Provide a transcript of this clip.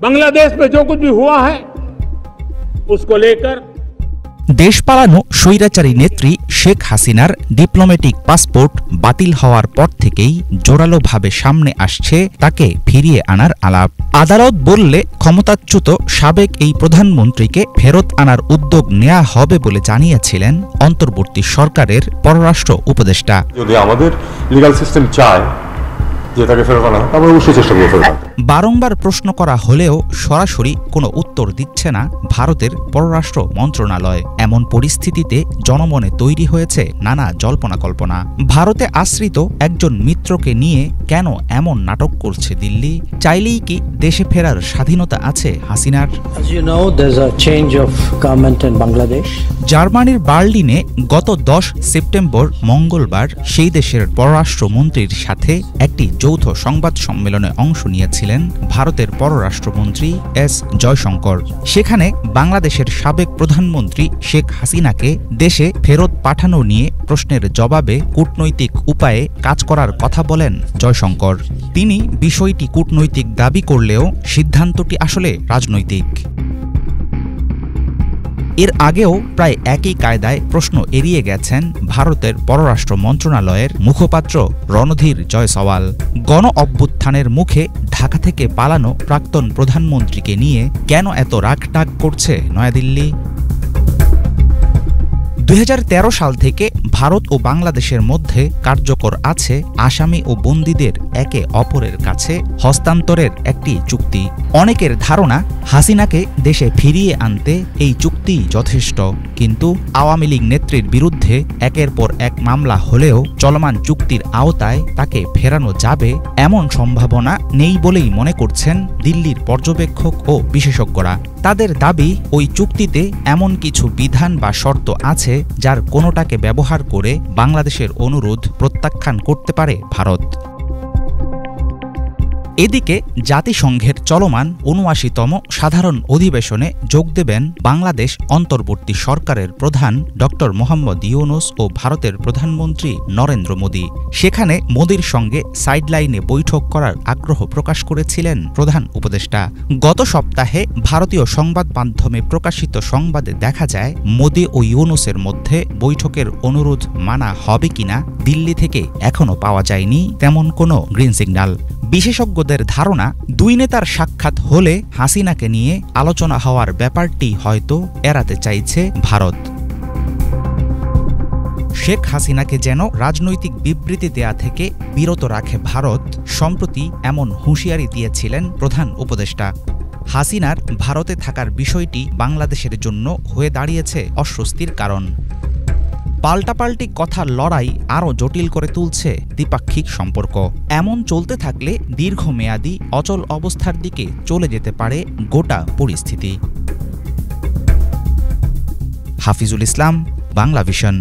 बांग्लादेश में जो कुछ भी हुआ है उसको लेकर দেশ পালানো স্বৈরাচারী নেত্রী শেখ হাসিনার ডিপ্লোম্যাটিক পাসপোর্ট বাতিল হওয়ার পর থেকেই জোরালোভাবে সামনে আসছে তাকে ফিরিয়ে আনার আলাপ। আদালত বললে ক্ষমতাচ্যুত সাবেক এই প্রধানমন্ত্রীকে ফেরত আনার উদ্যোগ নেওয়া হবে বলে জানিয়েছিলেন অন্তর্বর্তী সরকারের পররাষ্ট্র উপদেষ্টা। যদি আমাদের লিগ্যাল সিস্টেম চায় যে তাকে ফেরত আনা, আমরা অবশ্যই চেষ্টা করব ফেরত আনতে। বারংবার প্রশ্ন করা হলেও সরাসরি কোনো উত্তর দিচ্ছে না ভারতের পররাষ্ট্র মন্ত্রণালয়। এমন পরিস্থিতিতে জনমনে তৈরি হয়েছে নানা জল্পনা কল্পনা। ভারতে আশ্রিত একজন মিত্রকে নিয়ে কেন এমন নাটক করছে দিল্লি? চাইলেই কি দেশে ফেরার স্বাধীনতা আছে হাসিনার? জার্মানির বার্লিনে গত 10 সেপ্টেম্বর মঙ্গলবার সেই দেশের পররাষ্ট্রমন্ত্রীর সাথে একটি যৌথ সংবাদ সম্মেলনে অংশ নিয়েছিলেন ভারতের পররাষ্ট্রমন্ত্রী এস জয়শঙ্কর। সেখানে বাংলাদেশের সাবেক প্রধানমন্ত্রী শেখ হাসিনাকে দেশে ফেরত পাঠানো নিয়ে প্রশ্নের জবাবে কূটনৈতিক উপায়ে কাজ করার কথা বলেন জয়শঙ্কর। তিনি বিষয়টি কূটনৈতিক দাবি করলেও সিদ্ধান্তটি আসলে রাজনৈতিক। এর আগেও প্রায় একই কায়দায় প্রশ্ন এড়িয়ে গেছেন ভারতের পররাষ্ট্র মন্ত্রণালয়ের মুখপাত্র রণধীর জয়সওয়াল। গণ অভ্যুত্থানের মুখে ঢাকা থেকে পালানো প্রাক্তন প্রধানমন্ত্রীকে নিয়ে কেন এত রাগটাগ করছে নয়াদিল্লি? 2013 সাল থেকে ভারত ও বাংলাদেশের মধ্যে কার্যকর আছে আসামি ও বন্দীদের একে অপরের কাছে হস্তান্তরের একটি চুক্তি। অনেকের ধারণা হাসিনাকে দেশে ফিরিয়ে আনতে এই চুক্তি যথেষ্ট, কিন্তু আওয়ামী লীগ নেত্রীর বিরুদ্ধে একের পর এক মামলা হলেও চলমান চুক্তির আওতায় তাকে ফেরানো যাবে এমন সম্ভাবনা নেই বলেই মনে করছেন দিল্লির পর্যবেক্ষক ও বিশেষজ্ঞরা। তাদের দাবি, ওই চুক্তিতে এমন কিছু বিধান বা শর্ত আছে যার কোনোটাকে ব্যবহার করে বাংলাদেশের অনুরোধ প্রত্যাখ্যান করতে পারে ভারত। এদিকে জাতিসংঘের চলমান ৭৯তম সাধারণ অধিবেশনে যোগ দেবেন বাংলাদেশ অন্তর্বর্তী সরকারের প্রধান ড মোহাম্মদ ইউনূস ও ভারতের প্রধানমন্ত্রী নরেন্দ্র মোদী। সেখানে মোদীর সঙ্গে সাইডলাইনে বৈঠক করার আগ্রহ প্রকাশ করেছিলেন প্রধান উপদেষ্টা। গত সপ্তাহে ভারতীয় সংবাদ মাধ্যমে প্রকাশিত সংবাদে দেখা যায় মোদী ও ইউনূসের মধ্যে বৈঠকের অনুরোধ মানা হবে কিনা দিল্লি থেকে এখনও পাওয়া যায়নি তেমন কোনো গ্রিন সিগন্যাল। বিশেষজ্ঞদের ধারণা, দুই নেতার সাক্ষাৎ হলে হাসিনাকে নিয়ে আলোচনা হওয়ার ব্যাপারটি হয়তো এড়াতে চাইছে ভারত। শেখ হাসিনাকে যেন রাজনৈতিক বিবৃতি দেয়া থেকে বিরত রাখে ভারত, সম্প্রতি এমন হুঁশিয়ারি দিয়েছিলেন প্রধান উপদেষ্টা। হাসিনার ভারতে থাকার বিষয়টি বাংলাদেশের জন্য হয়ে দাঁড়িয়েছে অস্বস্তির কারণ। পাল্টাপাল্টি কথার লড়াই আরও জটিল করে তুলছে দ্বিপাক্ষিক সম্পর্ক। এমন চলতে থাকলে দীর্ঘমেয়াদী অচল অবস্থার দিকে চলে যেতে পারে গোটা পরিস্থিতি। হাফিজুল ইসলাম, বাংলা ভিশন।